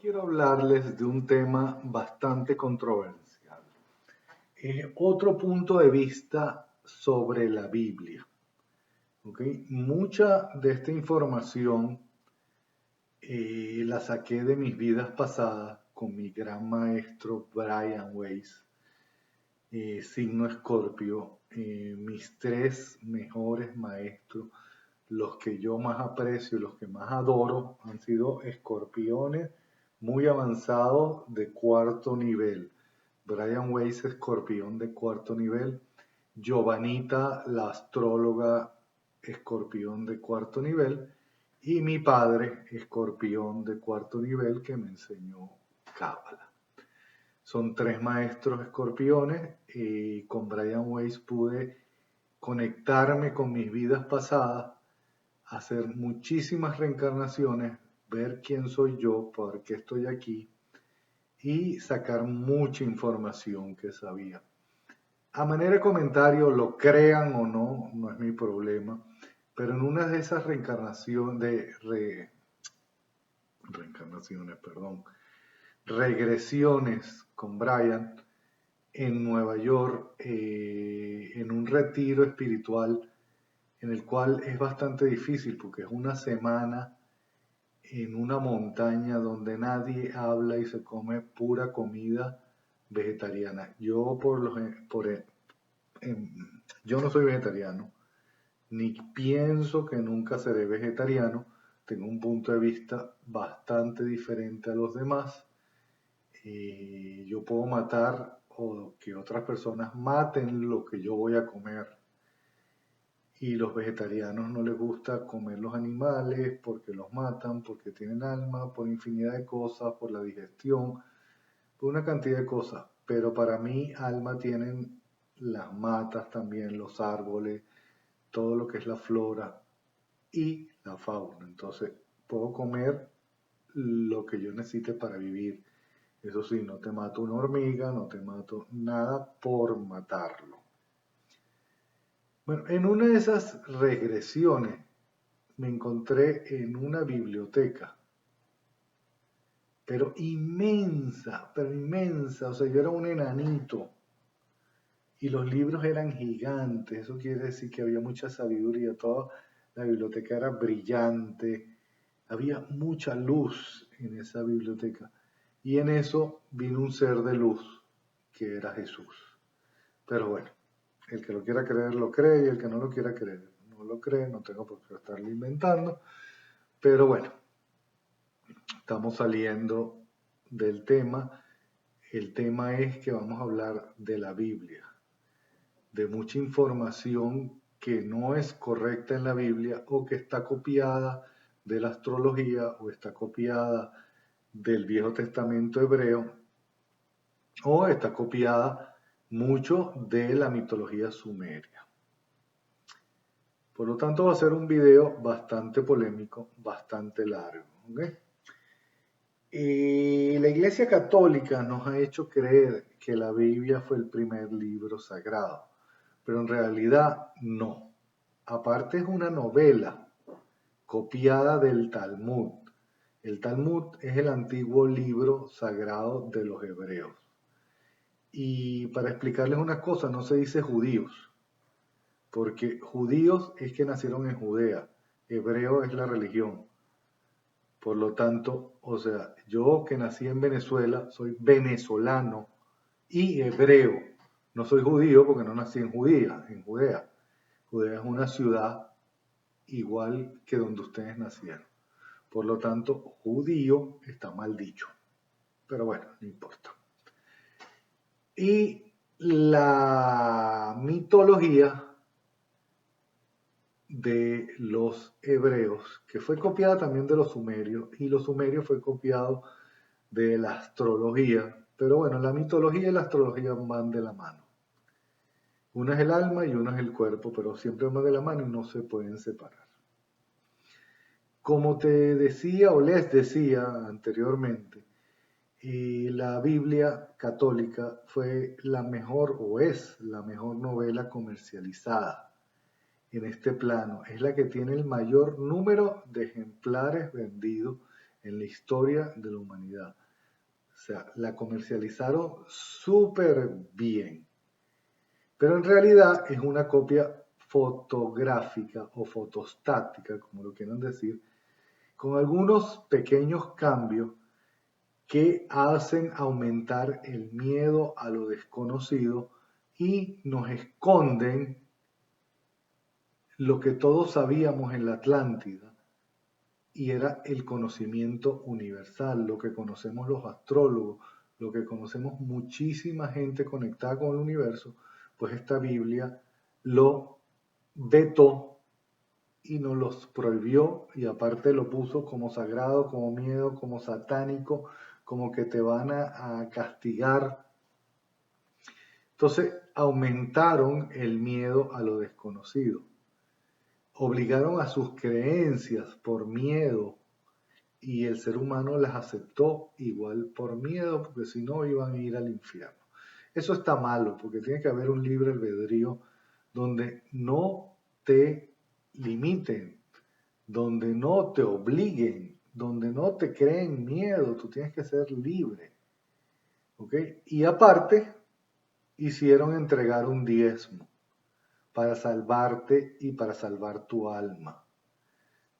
Quiero hablarles de un tema bastante controversial. Otro punto de vista sobre la Biblia. ¿Ok? Mucha de esta información la saqué de mis vidas pasadas con mi gran maestro Brian Weiss, signo Escorpio. Mis tres mejores maestros, los que yo más aprecio, los que más adoro, han sido escorpiones muy avanzados de cuarto nivel. Brian Weiss, escorpión de cuarto nivel. Giovanita, la astróloga, escorpión de cuarto nivel. Y mi padre, escorpión de cuarto nivel, que me enseñó Cábala. Son tres maestros escorpiones y con Brian Weiss pude conectarme con mis vidas pasadas, hacer muchísimas reencarnaciones, ver quién soy yo, por qué estoy aquí y sacar mucha información que sabía. A manera de comentario, lo crean o no, no es mi problema, pero en una de esas regresiones con Brian en Nueva York, en un retiro espiritual en el cual es bastante difícil porque es una semana en una montaña donde nadie habla y se come pura comida vegetariana. Yo no soy vegetariano, ni pienso que nunca seré vegetariano. Tengo un punto de vista bastante diferente a los demás. Yo puedo matar o que otras personas maten lo que yo voy a comer. Y los vegetarianos no les gusta comer los animales porque los matan, porque tienen alma, por infinidad de cosas, por la digestión, por una cantidad de cosas. Pero para mí alma tienen las matas también, los árboles, todo lo que es la flora y la fauna. Entonces puedo comer lo que yo necesite para vivir. Eso sí, no te mato una hormiga, no te mato nada por matarlo. Bueno, en una de esas regresiones me encontré en una biblioteca, pero inmensa, o sea, yo era un enanito y los libros eran gigantes, eso quiere decir que había mucha sabiduría, toda la biblioteca era brillante, había mucha luz en esa biblioteca y en eso vino un ser de luz que era Jesús. Pero bueno, el que lo quiera creer lo cree y el que no lo quiera creer no lo cree, no tengo por qué estarlo inventando, pero bueno, estamos saliendo del tema. El tema es que vamos a hablar de la Biblia, de mucha información que no es correcta en la Biblia o que está copiada de la astrología o está copiada del Viejo Testamento hebreo o está copiada mucho de la mitología sumeria. Por lo tanto, va a ser un video bastante polémico, bastante largo. ¿Okay? La Iglesia Católica nos ha hecho creer que la Biblia fue el primer libro sagrado, pero en realidad no. Aparte es una novela copiada del Talmud. El Talmud es el antiguo libro sagrado de los hebreos. Y para explicarles una cosa, no se dice judíos, porque judíos es que nacieron en Judea, hebreo es la religión. Por lo tanto, o sea, yo que nací en Venezuela, soy venezolano y hebreo. No soy judío porque no nací en Judea. Judea es una ciudad igual que donde ustedes nacieron. Por lo tanto, judío está mal dicho. Pero bueno, no importa. Y la mitología de los hebreos, que fue copiada también de los sumerios, y los sumerios fue copiado de la astrología, pero bueno, la mitología y la astrología van de la mano. Una es el alma y una es el cuerpo, pero siempre van de la mano y no se pueden separar. Como te decía o les decía anteriormente, la Biblia católica fue la mejor o es la mejor novela comercializada en este plano. Es la que tiene el mayor número de ejemplares vendidos en la historia de la humanidad. O sea, la comercializaron súper bien. Pero en realidad es una copia fotográfica o fotostática, como lo quieran decir, con algunos pequeños cambios que hacen aumentar el miedo a lo desconocido y nos esconden lo que todos sabíamos en la Atlántida, y era el conocimiento universal, lo que conocemos los astrólogos, lo que conocemos muchísima gente conectada con el universo. Pues esta Biblia lo vetó y nos los prohibió, y aparte lo puso como sagrado, como miedo, como satánico, como que te van a castigar. Entonces aumentaron el miedo a lo desconocido, obligaron a sus creencias por miedo, y el ser humano las aceptó igual por miedo, porque si no iban a ir al infierno. Eso está malo, porque tiene que haber un libre albedrío donde no te limiten, donde no te obliguen, donde no te creen miedo. Tú tienes que ser libre. ¿Ok? Y aparte, hicieron entregar un diezmo para salvarte y para salvar tu alma.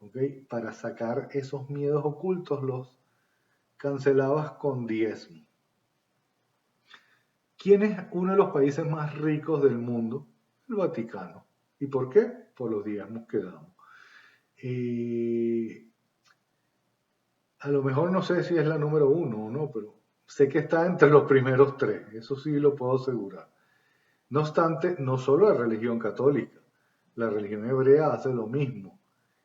¿Ok? Para sacar esos miedos ocultos los cancelabas con diezmo. ¿Quién es uno de los países más ricos del mundo? El Vaticano. ¿Y por qué? Por los diezmos que damos. A lo mejor no sé si es la número 1 o no, pero sé que está entre los primeros 3, eso sí lo puedo asegurar. No obstante, no solo la religión católica, la religión hebrea hace lo mismo,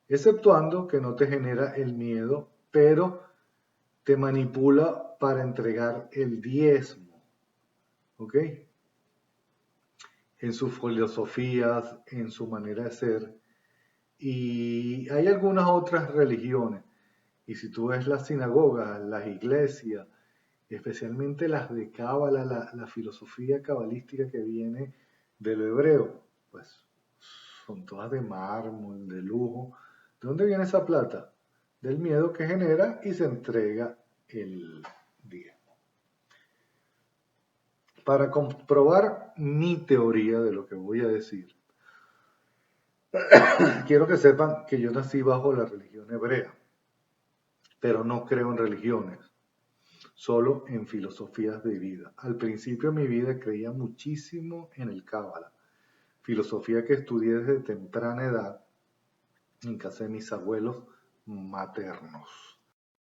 exceptuando que no te genera el miedo, pero te manipula para entregar el diezmo, ¿ok? En sus filosofías, en su manera de ser. Y hay algunas otras religiones, y si tú ves las sinagogas, las iglesias, especialmente las de Cábala, la filosofía cabalística que viene del hebreo, pues son todas de mármol, de lujo. ¿De dónde viene esa plata? Del miedo que genera y se entrega el diezmo. Para comprobar mi teoría de lo que voy a decir, quiero que sepan que yo nací bajo la religión hebrea, pero no creo en religiones, solo en filosofías de vida. Al principio de mi vida creía muchísimo en el Cábala, filosofía que estudié desde temprana edad en casa de mis abuelos maternos,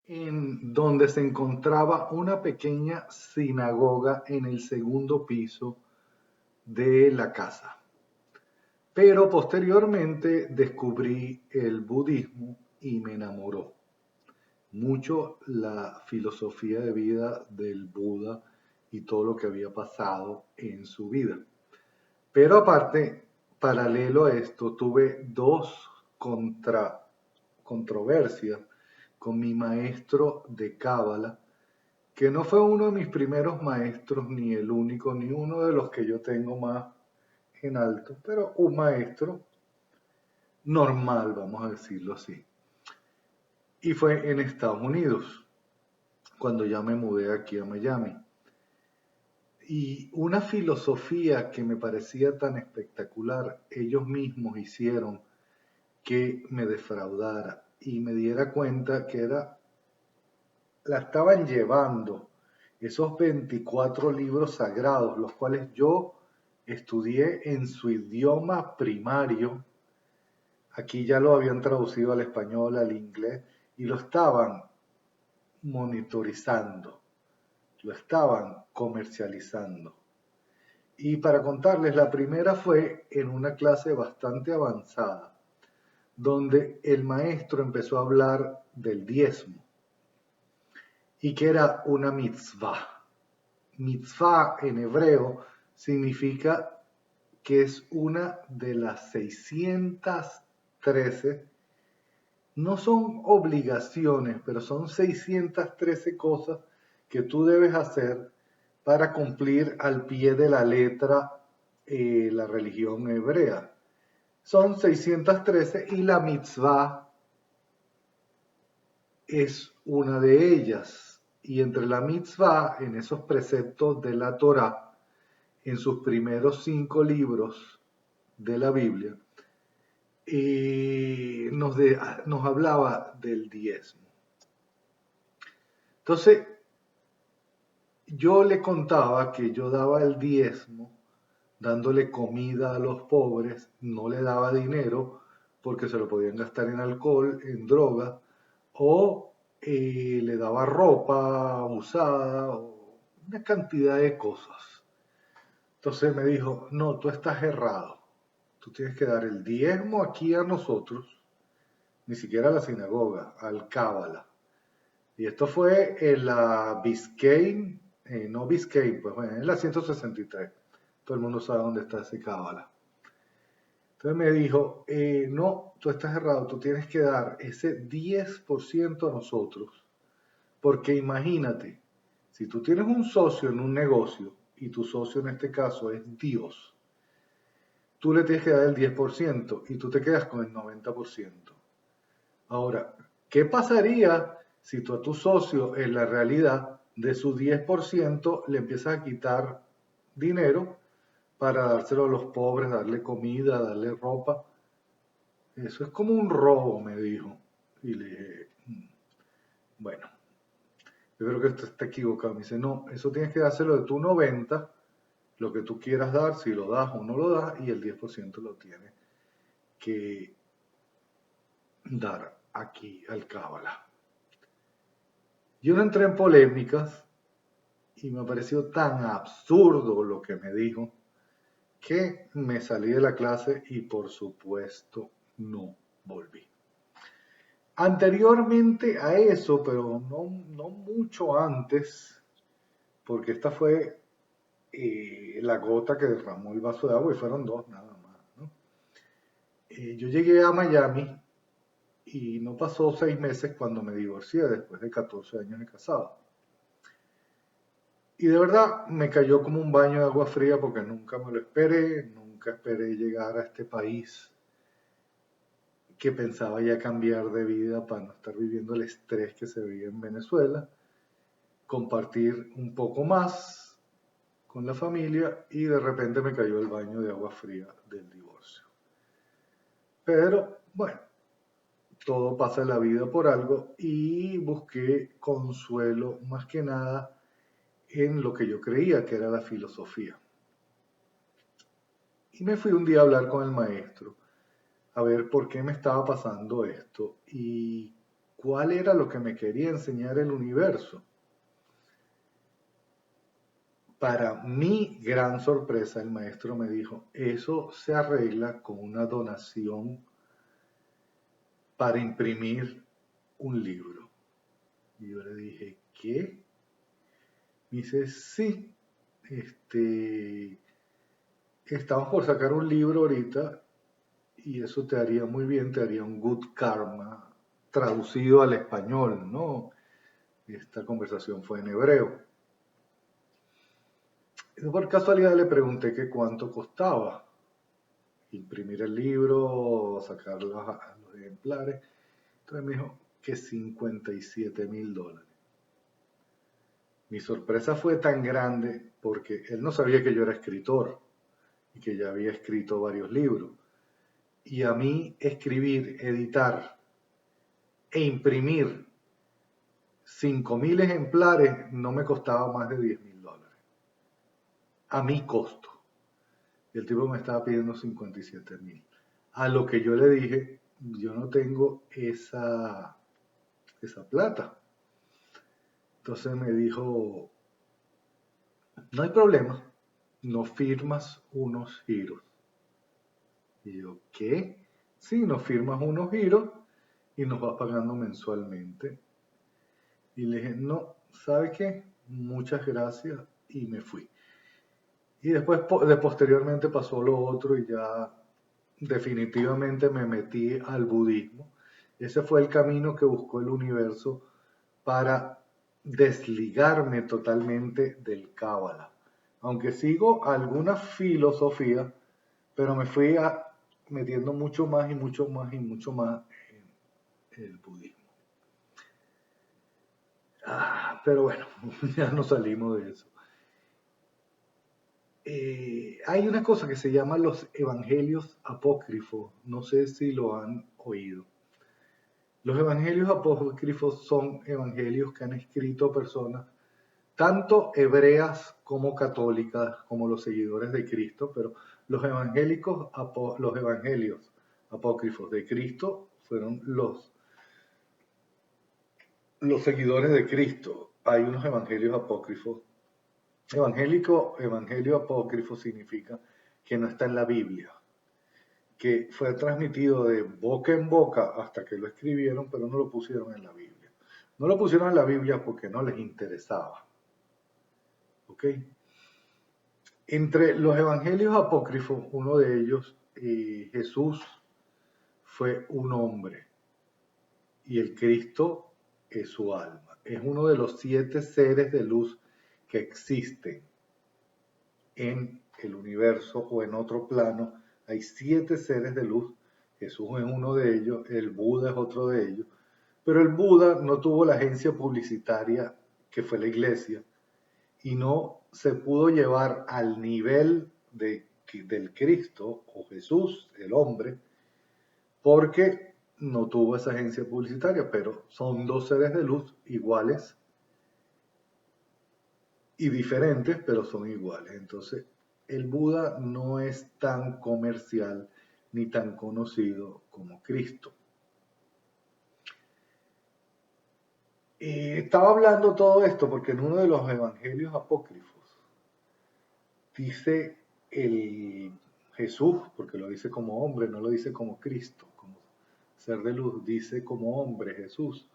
en donde se encontraba una pequeña sinagoga en el segundo piso de la casa. Pero posteriormente descubrí el budismo y me enamoró mucho la filosofía de vida del Buda y todo lo que había pasado en su vida. Pero aparte, paralelo a esto, tuve dos controversias con mi maestro de Cábala, que no fue uno de mis primeros maestros, ni el único, ni uno de los que yo tengo más en alto, pero un maestro normal, vamos a decirlo así. Y fue en Estados Unidos, cuando ya me mudé aquí a Miami. Y una filosofía que me parecía tan espectacular, ellos mismos hicieron que me defraudara y me diera cuenta que la estaban llevando esos 24 libros sagrados, los cuales yo estudié en su idioma primario. Aquí ya lo habían traducido al español, al inglés, y lo estaban monitorizando, lo estaban comercializando. Y para contarles, la primera fue en una clase bastante avanzada, donde el maestro empezó a hablar del diezmo y que era una mitzvah. Mitzvah en hebreo significa que es una de las 613, no son obligaciones, pero son 613 cosas que tú debes hacer para cumplir al pie de la letra la religión hebrea. Son 613 y la mitzvah es una de ellas. Y entre la mitzvah, en esos preceptos de la Torá, en sus primeros 5 libros de la Biblia, nos hablaba del diezmo. Entonces, yo le contaba que yo daba el diezmo dándole comida a los pobres, no le daba dinero porque se lo podían gastar en alcohol, en droga, o le daba ropa usada, o una cantidad de cosas. Entonces me dijo, no, tú estás errado, tú tienes que dar el diezmo aquí a nosotros, ni siquiera a la sinagoga, al Cábala. Y esto fue en la Biscayne, no Biscayne, pues bueno, en la 163. Todo el mundo sabe dónde está ese Cábala. Entonces me dijo, no, tú estás errado, tú tienes que dar ese 10% a nosotros. Porque imagínate, si tú tienes un socio en un negocio, y tu socio en este caso es Dios, tú le tienes que dar el 10% y tú te quedas con el 90%. Ahora, ¿qué pasaría si tú a tu socio en la realidad de su 10% le empiezas a quitar dinero para dárselo a los pobres, darle comida, darle ropa? Eso es como un robo, me dijo. Y le dije, bueno, yo creo que esto está equivocado. Me dice, no, eso tienes que dárselo de tu 90, lo que tú quieras dar, si lo das o no lo das, y el 10% lo tienes que dar aquí al Cábala. Yo no entré en polémicas y me pareció tan absurdo lo que me dijo que me salí de la clase y por supuesto no volví. Anteriormente a eso, pero no mucho antes, porque esta fue la gota que derramó el vaso de agua y fueron 2 nada más, ¿no? Yo llegué a Miami y no pasó 6 meses cuando me divorcié después de 14 años de casado. Y de verdad me cayó como un baño de agua fría porque nunca me lo esperé, nunca esperé llegar a este país que pensaba ya cambiar de vida para no estar viviendo el estrés que se veía en Venezuela, compartir un poco más con la familia y de repente me cayó el baño de agua fría del divorcio. Pero bueno, todo pasa en la vida por algo y busqué consuelo más que nada en lo que yo creía que era la filosofía. Y me fui un día a hablar con el maestro a ver por qué me estaba pasando esto y cuál era lo que me quería enseñar el universo. Para mi gran sorpresa, el maestro me dijo, eso se arregla con una donación para imprimir un libro. Y yo le dije, ¿qué? Me dice, sí, estamos por sacar un libro ahorita y eso te haría muy bien, te haría un good karma traducido al español, ¿no? Esta conversación fue en hebreo. Y por casualidad le pregunté que cuánto costaba imprimir el libro, sacar los ejemplares. Entonces me dijo que $57,000. Mi sorpresa fue tan grande porque él no sabía que yo era escritor y que ya había escrito varios libros. Y a mí escribir, editar e imprimir 5,000 ejemplares no me costaba más de $10,000. A mi costo. Y el tipo me estaba pidiendo 57,000. A lo que yo le dije, yo no tengo esa plata. Entonces me dijo, no hay problema, no firmas unos giros. Y yo, ¿qué? Sí, nos firmas unos giros y nos vas pagando mensualmente. Y le dije, no, ¿sabe qué? Muchas gracias y me fui. Y después, posteriormente pasó lo otro y ya definitivamente me metí al budismo. Ese fue el camino que buscó el universo para desligarme totalmente del Cábala. Aunque sigo alguna filosofía, pero me fui metiendo mucho más y mucho más y mucho más en el budismo. Pero bueno, ya no salimos de eso. Hay una cosa que se llama los evangelios apócrifos, no sé si lo han oído. Los evangelios apócrifos son evangelios que han escrito personas, tanto hebreas como católicas, como los seguidores de Cristo, pero los evangelios apócrifos de Cristo fueron los seguidores de Cristo. Hay unos evangelios apócrifos. Evangelio apócrifo significa que no está en la Biblia, que fue transmitido de boca en boca hasta que lo escribieron, pero no lo pusieron en la Biblia. No lo pusieron en la Biblia porque no les interesaba. ¿Ok? Entre los evangelios apócrifos, uno de ellos, Jesús fue un hombre y el Cristo es su alma. Es uno de los 7 seres de luz que existen en el universo o en otro plano. Hay 7 seres de luz. Jesús es uno de ellos, el Buda es otro de ellos. Pero el Buda no tuvo la agencia publicitaria que fue la iglesia y no se pudo llevar al nivel del Cristo o Jesús, el hombre, porque no tuvo esa agencia publicitaria, pero son 2 seres de luz iguales y diferentes, pero son iguales. Entonces, el Buda no es tan comercial ni tan conocido como Cristo. Estaba hablando todo esto porque en uno de los evangelios apócrifos dice el Jesús, porque lo dice como hombre, no lo dice como Cristo, como ser de luz, dice como hombre Jesús.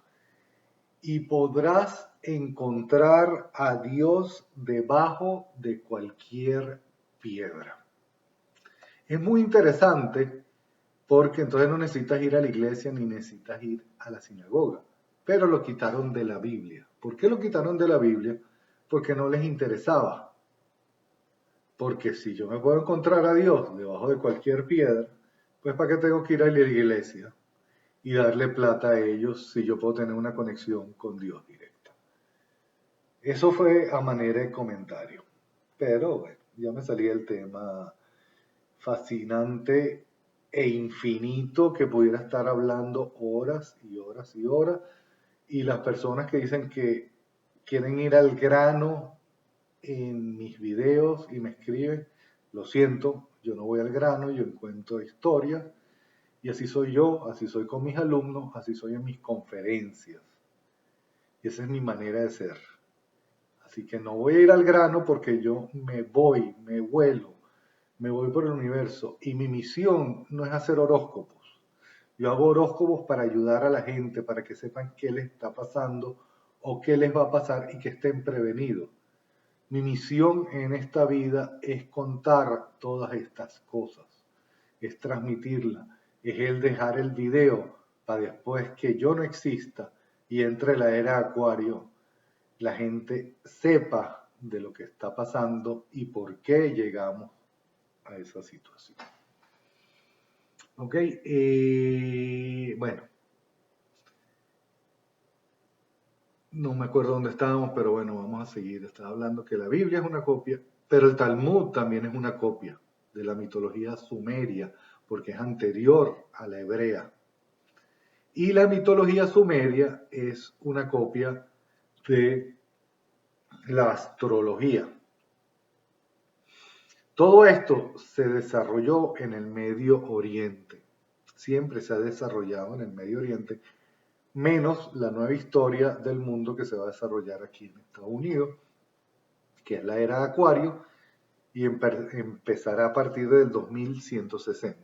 Y podrás encontrar a Dios debajo de cualquier piedra. Es muy interesante porque entonces no necesitas ir a la iglesia ni necesitas ir a la sinagoga, pero lo quitaron de la Biblia. ¿Por qué lo quitaron de la Biblia? Porque no les interesaba. Porque si yo me puedo encontrar a Dios debajo de cualquier piedra, pues ¿para qué tengo que ir a la iglesia y darle plata a ellos si yo puedo tener una conexión con Dios directa? Eso fue a manera de comentario. Pero bueno, ya me salía el tema fascinante e infinito que pudiera estar hablando horas y horas y horas. Y las personas que dicen que quieren ir al grano en mis videos y me escriben, lo siento, yo no voy al grano, yo encuentro historias y así soy yo, así soy con mis alumnos, así soy en mis conferencias. Y esa es mi manera de ser. Así que no voy a ir al grano porque yo me vuelo, me voy por el universo y mi misión no es hacer horóscopos. Yo hago horóscopos para ayudar a la gente, para que sepan qué les está pasando o qué les va a pasar y que estén prevenidos. Mi misión en esta vida es contar todas estas cosas, es transmitirla, es el dejar el video para después que yo no exista y entre la era Acuario, la gente sepa de lo que está pasando y por qué llegamos a esa situación. Ok, bueno, no me acuerdo dónde estábamos, pero bueno, vamos a seguir. Estaba hablando que la Biblia es una copia, pero el Talmud también es una copia de la mitología sumeria, porque es anterior a la hebrea. Y la mitología sumeria es una copia de la astrología. Todo esto se desarrolló en el Medio Oriente. Siempre se ha desarrollado en el Medio Oriente, menos la nueva historia del mundo que se va a desarrollar aquí en Estados Unidos, que es la era de Acuario, y empezará a partir del 2160.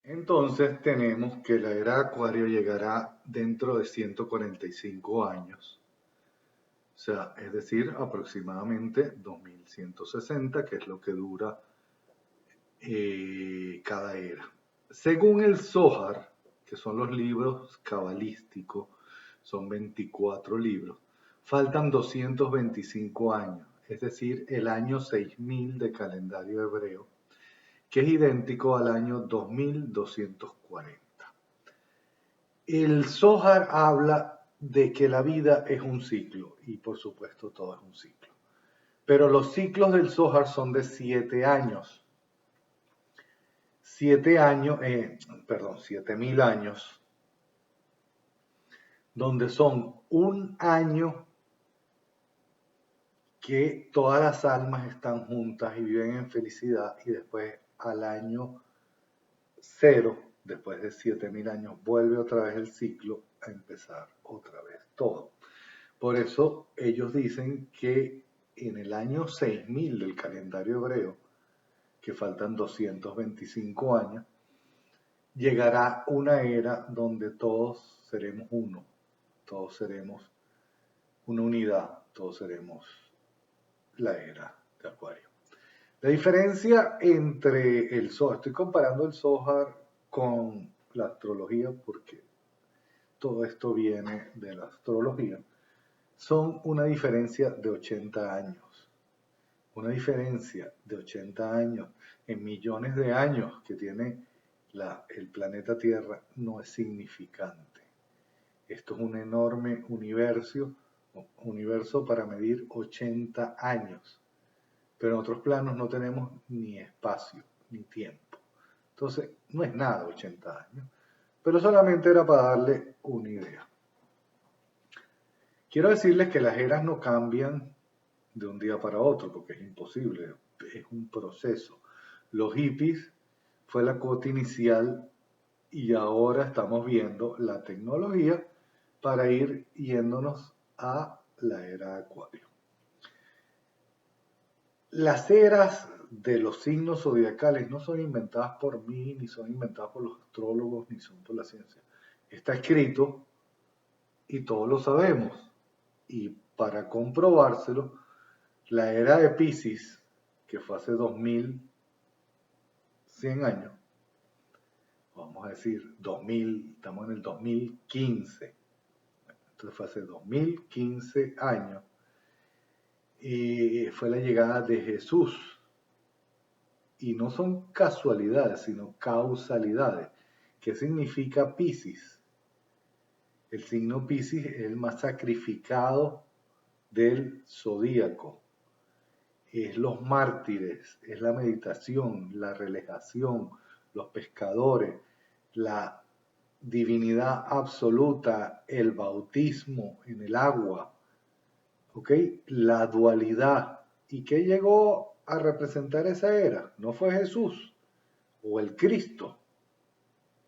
Entonces tenemos que la era de Acuario llegará dentro de 145 años. O sea, es decir, aproximadamente 2160, que es lo que dura cada era. Según el Zohar, que son los libros cabalísticos, son 24 libros, faltan 225 años, es decir, el año 6000 de calendario hebreo, que es idéntico al año 2240. El Zohar habla de que la vida es un ciclo, y por supuesto todo es un ciclo. Pero los ciclos del Zohar son de 7 años. 7.000 años, donde son un año que todas las almas están juntas y viven en felicidad, y después al año 0, después de 7.000 años, vuelve otra vez el ciclo a empezar otra vez todo. Por eso ellos dicen que en el año 6.000 del calendario hebreo, que faltan 225 años, llegará una era donde todos seremos uno, todos seremos una unidad, todos seremos la era de Acuario. La diferencia entre el Zohar, estoy comparando el Zohar con la astrología porque todo esto viene de la astrología, son una diferencia de 80 años. Una diferencia de 80 años en millones de años que tiene el planeta Tierra no es significante. Esto es un enorme universo para medir 80 años. Pero en otros planos no tenemos ni espacio ni tiempo. Entonces, no es nada 80 años. Pero solamente era para darle una idea. Quiero decirles que las eras no cambian de un día para otro, porque es imposible, es un proceso. Los hippies fue la cuota inicial y ahora estamos viendo la tecnología para ir yéndonos a la era de Acuario. Las eras de los signos zodiacales no son inventadas por mí, ni son inventadas por los astrólogos, ni son por la ciencia. Está escrito y todos lo sabemos. Y para comprobárselo, la era de Piscis, que fue hace 2100 años, vamos a decir 2000, estamos en el 2015, entonces fue hace 2015 años, y fue la llegada de Jesús. Y no son casualidades, sino causalidades. ¿Qué significa Piscis? El signo Piscis es el más sacrificado del zodíaco. Es los mártires, es la meditación, la relajación, los pescadores, la divinidad absoluta, el bautismo en el agua, ¿ok? La dualidad. ¿Y qué llegó a representar esa era? No fue Jesús o el Cristo.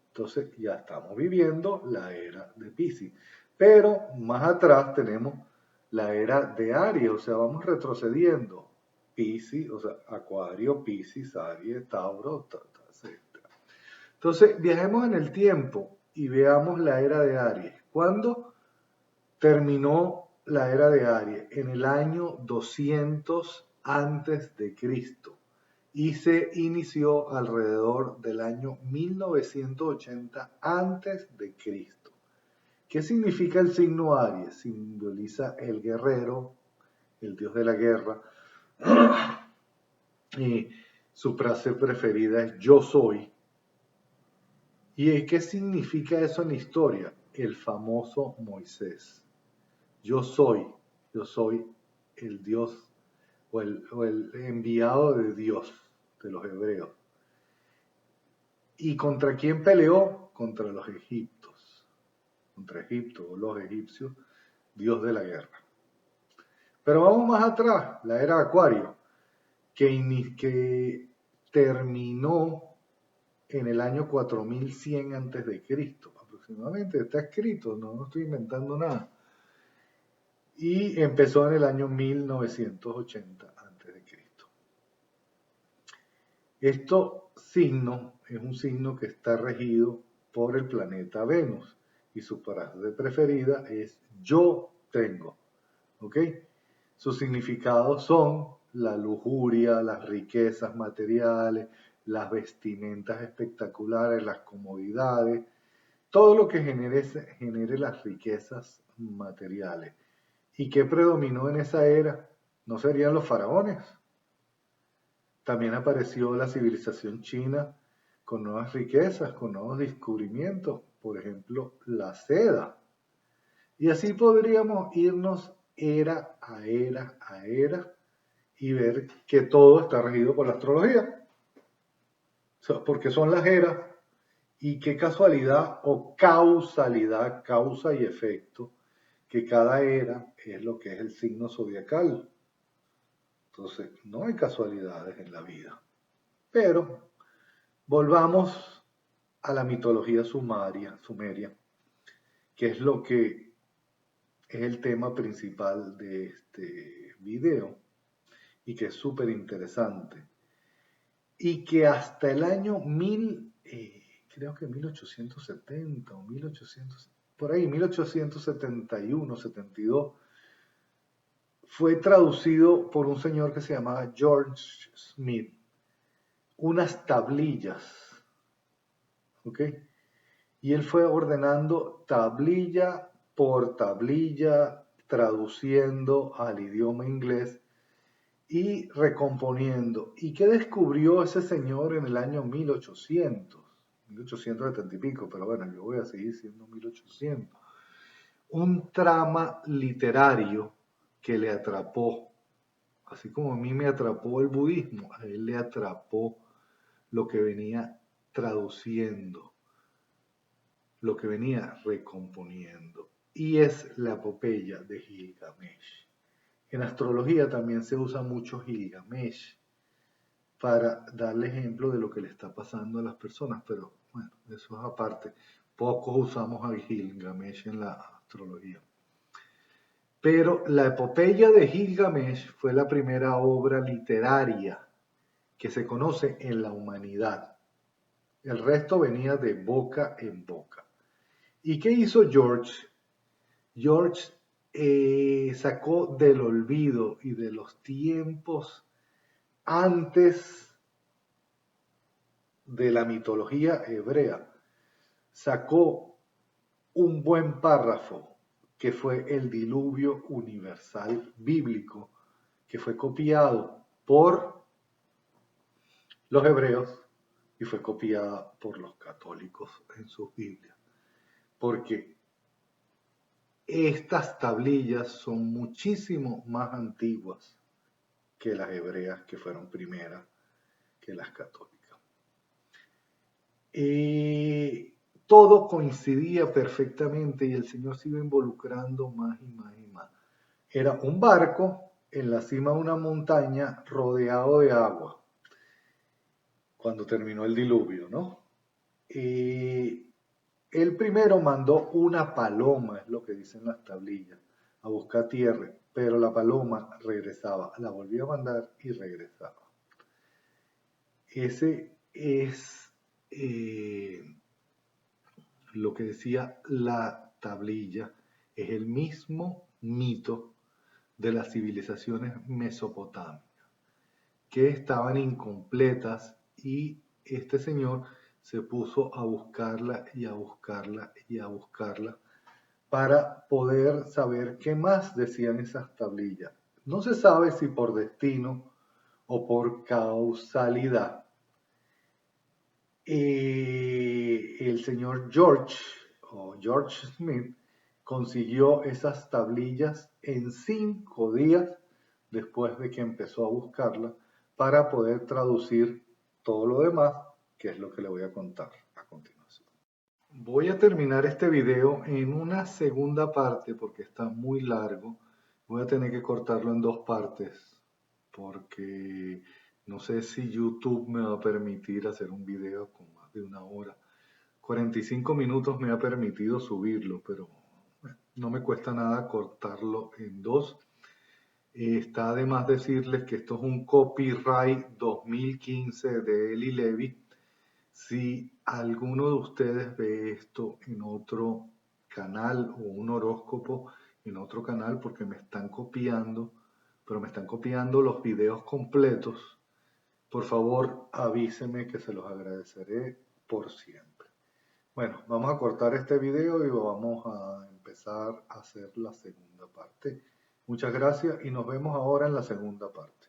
Entonces ya estamos viviendo la era de Piscis. Pero más atrás tenemos la era de Aries, o sea, vamos retrocediendo. Piscis, o sea, Acuario, Piscis, Aries, Tauro, etc. Entonces, viajemos en el tiempo y veamos la era de Aries. ¿Cuándo terminó la era de Aries? En el año 200 antes de Cristo y se inició alrededor del año 1980 antes de Cristo. ¿Qué significa el signo Aries? Simboliza el guerrero, el dios de la guerra. Y su frase preferida es yo soy. ¿Y qué significa eso en la historia? El famoso Moisés. Yo soy el Dios o el enviado de Dios de los hebreos. ¿Y contra quién peleó? Contra los egiptos. Contra Egipto o los egipcios, Dios de la guerra. Pero vamos más atrás, la era de Acuario, que terminó en el año 4100 antes de Cristo, aproximadamente, está escrito, no estoy inventando nada. Y empezó en el año 1980 antes de Cristo. Esto signo es un signo que está regido por el planeta Venus y su frase preferida es yo tengo, ¿ok? Sus significados son la lujuria, las riquezas materiales, las vestimentas espectaculares, las comodidades, todo lo que genere las riquezas materiales. ¿Y qué predominó en esa era? ¿No serían los faraones? También apareció la civilización china con nuevas riquezas, con nuevos descubrimientos, por ejemplo, la seda. Y así podríamos irnos era a era a era y ver que todo está regido por la astrología. O sea, porque son las eras y qué casualidad o causalidad, causa y efecto, que cada era es lo que es el signo zodiacal. Entonces, no hay casualidades en la vida. Pero volvamos a la mitología sumeria, que es lo que es el tema principal de este video y que es súper interesante. Y que hasta el año creo que 1870 o 1800, por ahí, 1871, 72, fue traducido por un señor que se llamaba George Smith, unas tablillas, ¿ok? Y él fue ordenando tablilla por tablilla, traduciendo al idioma inglés y recomponiendo. ¿Y qué descubrió ese señor en el año 1870 y pico, pero bueno, yo voy a seguir siendo 1800? Un trama literario que le atrapó, así como a mí me atrapó el budismo, a él le atrapó lo que venía traduciendo, lo que venía recomponiendo, y es la epopeya de Gilgamesh. En astrología también se usa mucho Gilgamesh para darle ejemplo de lo que le está pasando a las personas, pero bueno, eso es aparte. Pocos usamos a Gilgamesh en la astrología. Pero la epopeya de Gilgamesh fue la primera obra literaria que se conoce en la humanidad. El resto venía de boca en boca. ¿Y qué hizo George? George sacó del olvido y de los tiempos antes de la mitología hebrea, sacó un buen párrafo que fue el diluvio universal bíblico, que fue copiado por los hebreos y fue copiada por los católicos en sus Biblias. Porque estas tablillas son muchísimo más antiguas que las hebreas, que fueron primeras que las católicas. Todo coincidía perfectamente y el Señor se iba involucrando más y más y más. Era un barco en la cima de una montaña rodeado de agua, cuando terminó el diluvio, ¿no? Él primero mandó una paloma, es lo que dicen las tablillas, a buscar tierra, pero la paloma regresaba, la volvió a mandar y regresaba. Ese es lo que decía la tablilla, es el mismo mito de las civilizaciones mesopotámicas, que estaban incompletas y este señor se puso a buscarla y a buscarla y a buscarla para poder saber qué más decían esas tablillas. No se sabe si por destino o por causalidad. El señor George o George Smith consiguió esas tablillas en 5 días después de que empezó a buscarla para poder traducir todo lo demás, que es lo que le voy a contar a continuación. Voy a terminar este video en una segunda parte porque está muy largo. Voy a tener que cortarlo en 2 partes porque no sé si YouTube me va a permitir hacer un video con más de 1 hora. 45 minutos me ha permitido subirlo, pero bueno, no me cuesta nada cortarlo en 2. Está de más decirles que esto es un copyright 2015 de Eli Levy. Si alguno de ustedes ve esto en otro canal o un horóscopo en otro canal, porque me están copiando, pero me están copiando los videos completos, por favor avíseme que se los agradeceré por siempre. Bueno, vamos a cortar este video y vamos a empezar a hacer la segunda parte. Muchas gracias y nos vemos ahora en la segunda parte.